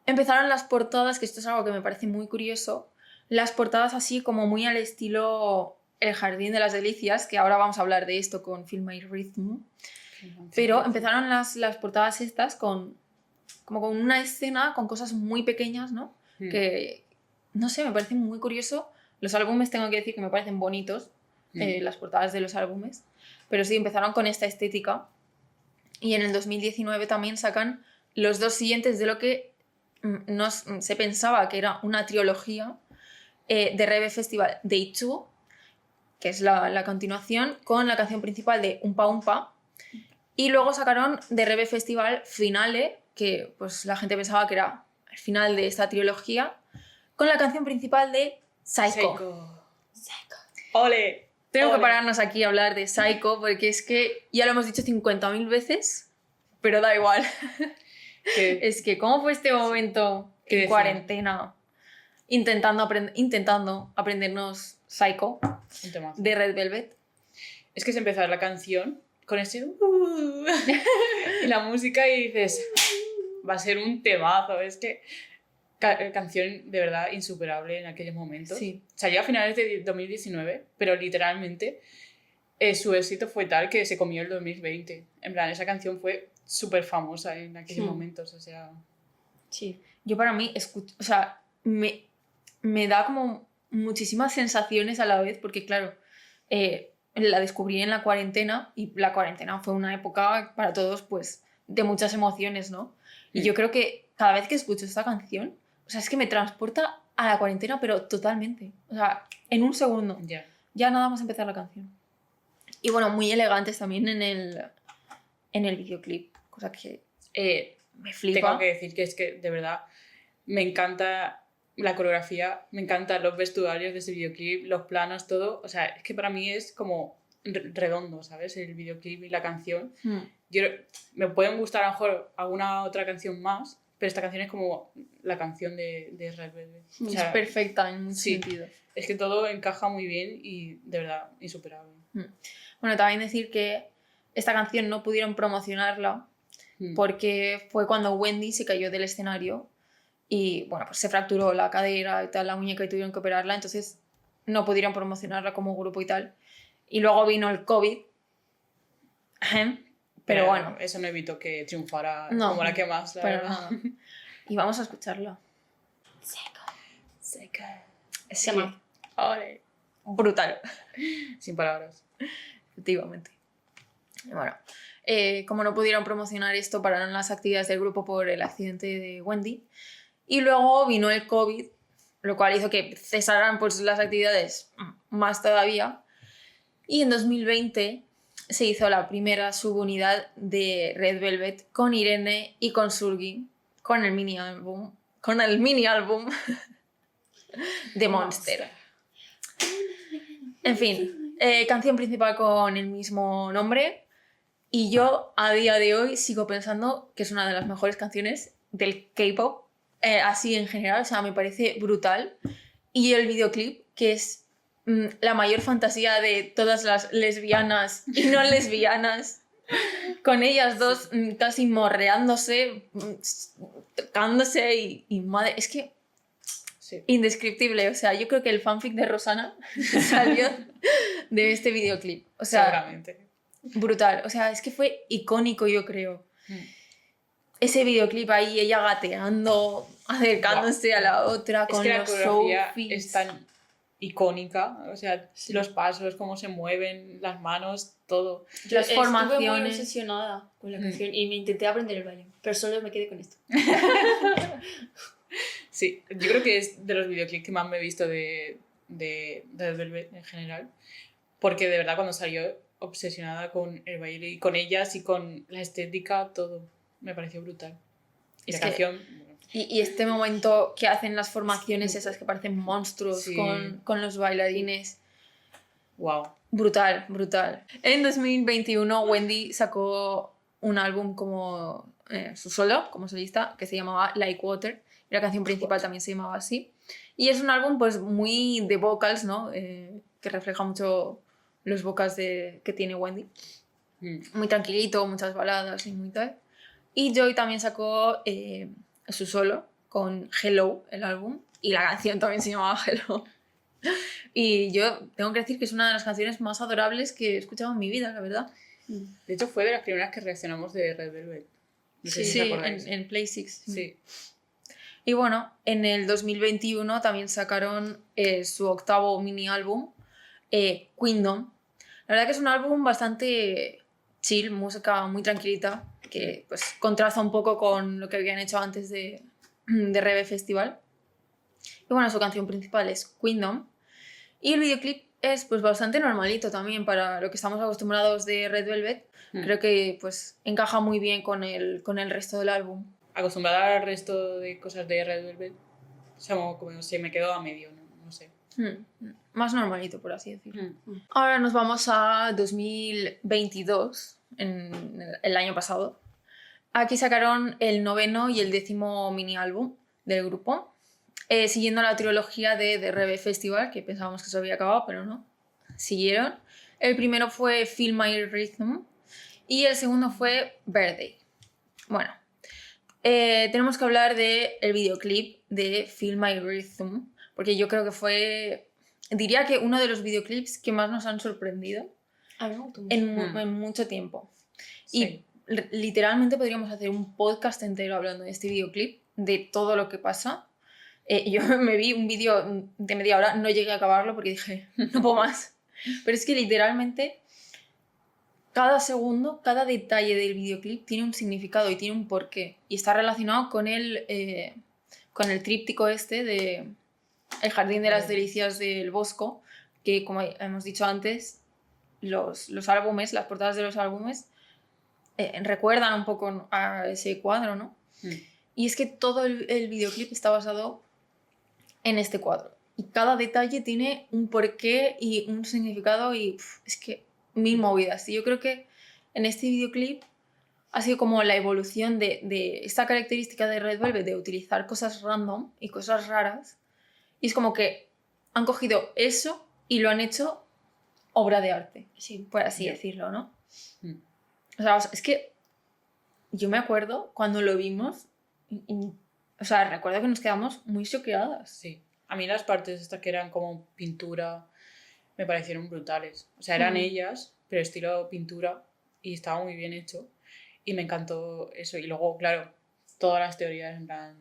empezaron las portadas, que esto es algo que me parece muy curioso, las portadas así como muy al estilo El Jardín de las Delicias, que ahora vamos a hablar de esto con Feel My Rhythm, pero empezaron las portadas estas como con una escena con cosas muy pequeñas, ¿no? Que, no sé, me parece muy curioso. Los álbumes tengo que decir que me parecen bonitos, las portadas de los álbumes, pero sí, empezaron con esta estética y en el 2019 también sacan los dos siguientes de lo que se pensaba que era una trilogía de Reve Festival Day 2, que es la continuación, con la canción principal de Umpa Umpa, y luego sacaron de Reve Festival Finale, que pues la gente pensaba que era el final de esta trilogía, con la canción principal de Psycho. ¡Ole! Tengo que pararnos aquí a hablar de Psycho, porque es que ya lo hemos dicho 50.000 veces, pero da igual. Es que, ¿cómo fue este momento en cuarentena intentando aprendernos Psycho de Red Velvet? Es que se empezó la canción con ese y la música y dices, va a ser un temazo. Es que canción de verdad insuperable en aquellos momentos. Sí. Salió a finales de 2019, pero literalmente su éxito fue tal que se comió el 2020. En plan, esa canción fue súper famosa en aquellos momentos, o sea... Sí. Yo para mí, o sea, me da como muchísimas sensaciones a la vez, porque claro, la descubrí en la cuarentena y la cuarentena fue una época para todos, pues, de muchas emociones, ¿no? Y yo creo que cada vez que escucho esta canción, o sea, es que me transporta a la cuarentena, pero totalmente. O sea, en un segundo. Ya nada más empezar la canción. Y bueno, muy elegantes también en el videoclip, cosa que me flipa. Tengo que decir que es que, de verdad, me encanta la coreografía, me encantan los vestuarios de ese videoclip, los planos, todo. O sea, es que para mí es como redondo, ¿sabes? El videoclip y la canción. Me pueden gustar a lo mejor alguna otra canción más, pero esta canción es como la canción de Red Velvet. O sea, es perfecta en muchos sentidos. Es que todo encaja muy bien y de verdad insuperable. Bueno, también decir que esta canción no pudieron promocionarla porque fue cuando Wendy se cayó del escenario y bueno, pues se fracturó la cadera y tal, la muñeca, y tuvieron que operarla, entonces no pudieron promocionarla como grupo y tal. Y luego vino el COVID. Pero bueno, eso no evitó que triunfara como la que más, la verdad. Nada. Y vamos a escucharla. Seca. Sí. ¡Ole! Brutal. Sin palabras. efectivamente. Y bueno, como no pudieron promocionar esto, pararon las actividades del grupo por el accidente de Wendy. Y luego vino el COVID, lo cual hizo que cesaran pues, las actividades más todavía. Y en 2020 se hizo la primera subunidad de Red Velvet con Irene y con Surgi, con el mini álbum de Monster. En fin, canción principal con el mismo nombre. Y yo a día de hoy sigo pensando que es una de las mejores canciones del K-pop, así en general, o sea, me parece brutal. Y el videoclip, que es la mayor fantasía de todas las lesbianas y no lesbianas, con ellas dos casi morreándose, tocándose y madre, es que Sí. indescriptible, o sea, yo creo que el fanfic de Rosana salió de este videoclip, o sea, Seguramente. brutal, o sea, es que fue icónico, yo creo. Ese videoclip ahí, ella gateando, acercándose a la otra Es con que la los coreografía outfits. es tan icónica, o sea, los pasos, cómo se mueven, las manos, todo. Yo Las estuve muy formaciones. obsesionada con la canción y me intenté aprender el baile, pero solo me quedé con esto. Sí, yo creo que es de los videoclips que más me he visto de Velvet en general, porque de verdad cuando salió obsesionada con el baile y con ellas y con la estética, todo me pareció brutal. Y Es la que- canción, bueno, Y este momento que hacen las formaciones esas que parecen monstruos Sí. con los bailarines. wow. Brutal, brutal. En 2021 Wendy sacó un álbum como su solo, como solista, que se llamaba Like Water. Y la canción principal también se llamaba así. Y es un álbum pues muy de vocals, ¿no? Que refleja mucho los vocals que tiene Wendy. Muy tranquilito, muchas baladas y muy tal. Y Joy también sacó su solo con Hello, el álbum. Y la canción también se llamaba Hello. Y yo tengo que decir que es una de las canciones más adorables que he escuchado en mi vida, la verdad. De hecho, fue de las primeras que reaccionamos de Red Velvet. No sé si Sí, os acordáis. en Play 6. Sí. Y bueno, en el 2021 también sacaron su octavo mini álbum, Queendom. La verdad que es un álbum bastante chill, música muy tranquilita, que pues contrasta un poco con lo que habían hecho antes de Reve Festival. Y bueno, su canción principal es Queendom. Y el videoclip es pues bastante normalito también para lo que estamos acostumbrados de Red Velvet. Creo que pues encaja muy bien con el resto del álbum. Acostumbrada al resto de cosas de Red Velvet, o sea, como se me quedó a medio, no sé. Más normalito, por así decirlo. Ahora nos vamos a 2022, en el año pasado. Aquí sacaron el 9º y el 10º mini álbum del grupo, siguiendo la trilogía de The Reve Festival, que pensábamos que se había acabado, pero no. Siguieron. El primero fue Feel My Rhythm y el segundo fue Birthday. Bueno, tenemos que hablar del videoclip de Feel My Rhythm, porque yo creo que fue, diría que uno de los videoclips que más nos han sorprendido A mí me gustó mucho. en mucho tiempo. Sí. Y literalmente podríamos hacer un podcast entero hablando de este videoclip, de todo lo que pasa. Yo me vi un vídeo de media hora, no llegué a acabarlo porque dije, no puedo más. Pero es que literalmente cada segundo, cada detalle del videoclip tiene un significado y tiene un porqué. Y está relacionado con el tríptico este de El Jardín de las Delicias del Bosco, que como hemos dicho antes, los álbumes, las portadas de los álbumes recuerdan un poco a ese cuadro, ¿no? Y es que todo el videoclip está basado en este cuadro. Y cada detalle tiene un porqué y un significado y es que mil movidas. Y yo creo que en este videoclip ha sido como la evolución de esta característica de Red Velvet de utilizar cosas random y cosas raras. Y es como que han cogido eso y lo han hecho obra de arte, Sí. por así Ya. decirlo, ¿no? O sea, es que yo me acuerdo cuando lo vimos, o sea, recuerdo que nos quedamos muy choqueadas. Sí. A mí las partes estas que eran como pintura me parecieron brutales. O sea, eran ellas, pero estilo pintura y estaba muy bien hecho. Y me encantó eso. Y luego, claro, todas las teorías en plan,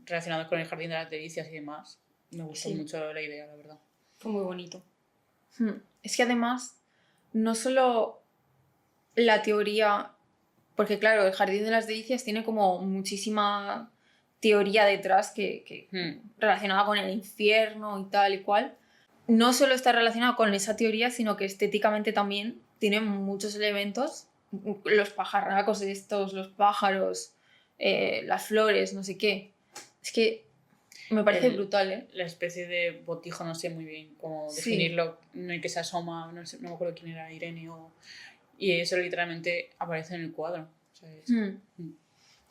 relacionadas con el Jardín de las Delicias y demás. Me gustó Sí. mucho la idea, la verdad. Fue muy bonito. Es que además no solo la teoría, porque claro, el Jardín de las Delicias tiene como muchísima teoría detrás que relacionada con el infierno y tal y cual. No solo está relacionado con esa teoría, sino que estéticamente también tiene muchos elementos. Los pajarracos estos, los pájaros, las flores, no sé qué. Es que me parece brutal, ¿eh? La especie de botijo, no sé muy bien cómo Sí. definirlo, en el que se asoma, no sé, no me acuerdo quién era, Irene y eso literalmente aparece en el cuadro. ¿Sabes?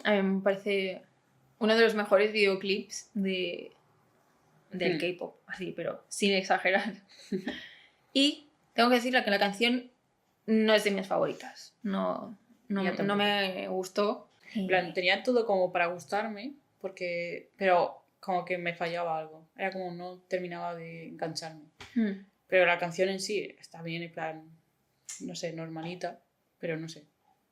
A mí me parece uno de los mejores videoclips del K-pop, así, pero sin exagerar. Y tengo que decirle que la canción no es de mis favoritas. No me gustó. En plan, tenía todo como para gustarme, pero como que me fallaba algo. Era como no terminaba de engancharme. Pero la canción en sí está bien, en plan, no sé, normalita, pero no sé,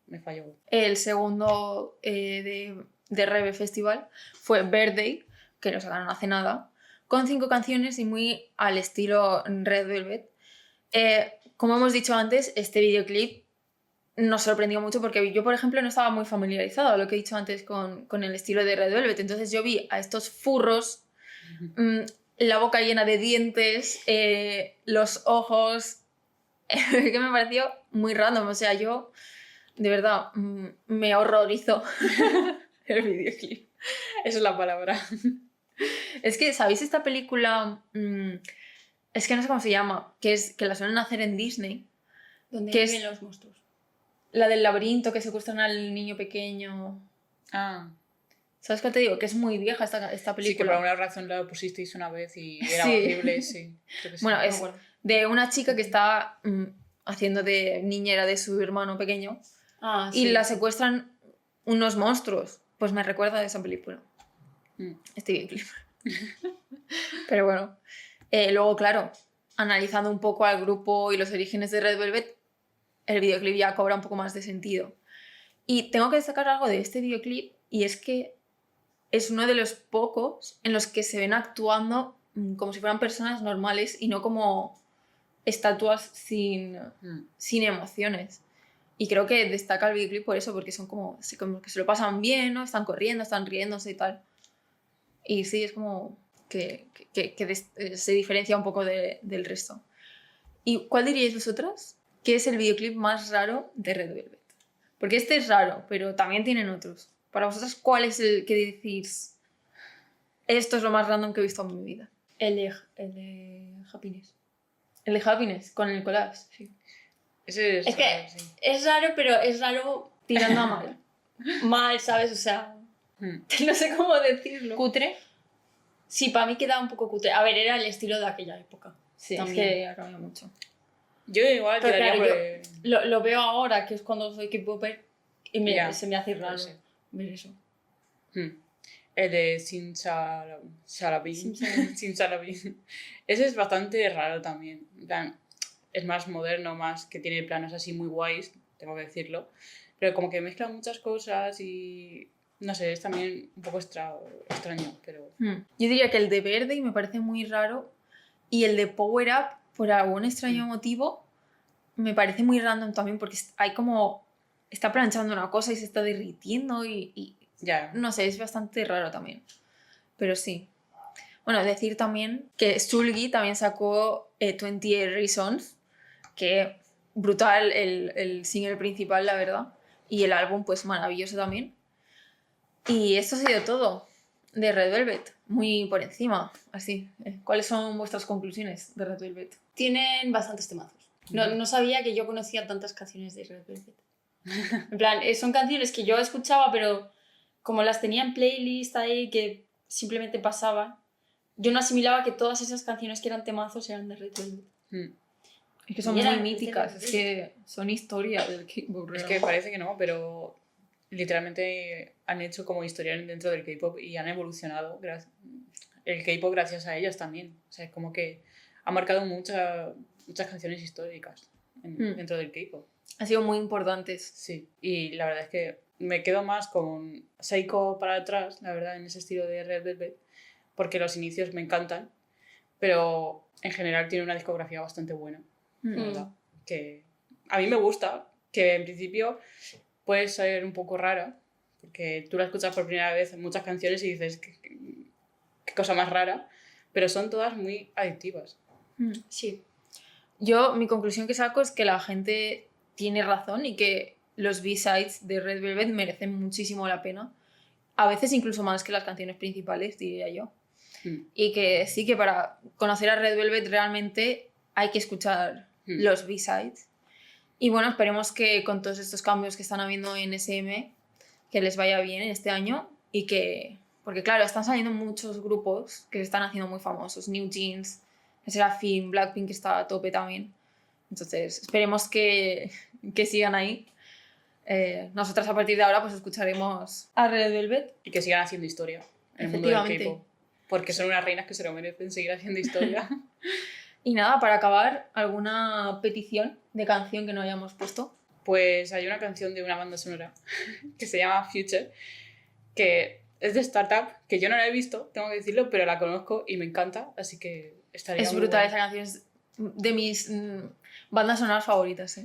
me falló. El segundo de Reve Festival fue Birthday, que lo sacaron hace nada, con 5 canciones y muy al estilo Red Velvet. Como hemos dicho antes, este videoclip nos sorprendió mucho porque yo, por ejemplo, no estaba muy familiarizada, lo que he dicho antes, con el estilo de Red Velvet. Entonces yo vi a estos furros, la boca llena de dientes, los ojos, que me pareció muy random. O sea, yo, de verdad, me horrorizó el videoclip. Esa es la palabra. Es que, ¿sabéis esta película? Es que no sé cómo se llama, que la suelen hacer en Disney. Donde ¿Qué viven es? los monstruos. La del laberinto, que secuestran al niño pequeño. Ah, ¿Sabes qué te digo? Que es muy vieja esta película. sí, que por alguna razón la pusisteis una vez y era Sí. horrible, sí. Creo que sí. Bueno, es de una chica que está haciendo de niñera de su hermano pequeño y sí. la secuestran unos monstruos. Pues me recuerda a esa película. Este videoclip. Pero bueno. Luego, claro, analizando un poco al grupo y los orígenes de Red Velvet, el videoclip ya cobra un poco más de sentido. Y tengo que destacar algo de este videoclip, y es que es uno de los pocos en los que se ven actuando como si fueran personas normales y no como estatuas sin emociones. Y creo que destaca el videoclip por eso, porque son como que se lo pasan bien, ¿no? Están corriendo, están riéndose y tal. Y sí, es como que se diferencia un poco del resto. ¿Y cuál diríais vosotras que es el videoclip más raro de Red Velvet? Porque este es raro, pero también tienen otros. Para vosotras, ¿cuál es el que decís? Esto es lo más random que he visto en mi vida. El de Happiness. El de Happiness, con el collage, sí. Ese Es que raro, sí. es raro, pero es raro Tirando a mal. mal, ¿sabes? O sea, no sé cómo decirlo. ¿Cutre? Sí, para mí queda un poco cutre. A ver, era el estilo de aquella época. Sí, también. es que ha cambiado mucho. Yo igual Pero quedaría claro, por... lo veo ahora, que es cuando soy K-popper, y Ya, se me hace raro no sé. ver eso. El de Simsalabim. Simsalabim. Ese es bastante raro también. En plan, es más moderno, más que tiene planos así muy guays, tengo que decirlo. Pero como que mezcla muchas cosas y... No sé, es también un poco extraño, pero... Yo diría que el de Verde me parece muy raro, y el de Power Up, por algún extraño motivo, me parece muy random también, porque hay como... Está planchando una cosa y se está derritiendo y Ya. no sé, es bastante raro también. Pero sí. Bueno, decir también que Sulgi también sacó 28 Reasons, que brutal el single principal, la verdad. Y el álbum, pues maravilloso también. Y esto ha sido todo de Red Velvet, muy por encima, así. ¿Cuáles son vuestras conclusiones de Red Velvet? Tienen bastantes temazos. No sabía que yo conocía tantas canciones de Red Velvet. En plan, son canciones que yo escuchaba, pero como las tenía en playlist ahí que simplemente pasaban, yo no asimilaba que todas esas canciones que eran temazos eran de Red Velvet. Es que son muy míticas, es que son historia del K-pop. Es que parece que no, pero literalmente han hecho como historia dentro del K-pop y han evolucionado el K-pop gracias a ellas también. O sea, es como que ha marcado muchas canciones históricas dentro del K-pop. Han sido muy importantes. Sí, y la verdad es que me quedo más con Seiko para atrás, la verdad, en ese estilo de Red Velvet, porque los inicios me encantan, pero en general tiene una discografía bastante buena, la verdad, que a mí me gusta, que en principio puede ser un poco rara, porque tú la escuchas por primera vez en muchas canciones y dices, qué cosa más rara, pero son todas muy adictivas. Sí. Yo, mi conclusión que saco es que la gente tiene razón y que los B-sides de Red Velvet merecen muchísimo la pena. A veces incluso más que las canciones principales, diría yo. Y que sí, que para conocer a Red Velvet realmente hay que escuchar los B-sides. Y bueno, esperemos que con todos estos cambios que están habiendo en SM, que les vaya bien este año y que... Porque claro, están saliendo muchos grupos que se están haciendo muy famosos. New Jeans, Seraphim, Blackpink está a tope también. Entonces, esperemos que sigan ahí. Nosotras a partir de ahora pues escucharemos a Red Velvet. Y que sigan haciendo historia en el mundo del K-pop. Porque son unas reinas que se lo merecen seguir haciendo historia. Y nada, para acabar, ¿alguna petición de canción que no hayamos puesto? Pues hay una canción de una banda sonora que se llama Future, que es de Startup, que yo no la he visto, tengo que decirlo, pero la conozco y me encanta, así que estaría Es muy brutal, buena. esa canción es de mis bandas sonoras favoritas.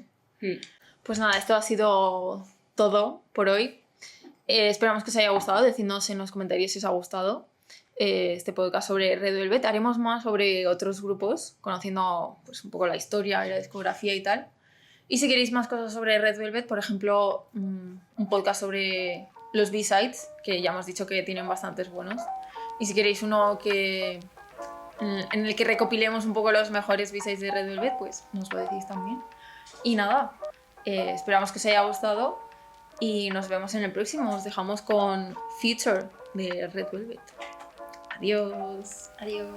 Pues nada, esto ha sido todo por hoy. Esperamos que os haya gustado, decidnos en los comentarios si os ha gustado este podcast sobre Red Velvet. Haremos más sobre otros grupos, conociendo pues, un poco la historia y la discografía y tal. Y si queréis más cosas sobre Red Velvet, por ejemplo, un podcast sobre los B-sides, que ya hemos dicho que tienen bastantes buenos. Y si queréis uno en el que recopilemos un poco los mejores B-sides de Red Velvet, pues nos lo decís también. Y nada, esperamos que os haya gustado y nos vemos en el próximo. Os dejamos con Future de Red Velvet. Adiós. Adiós.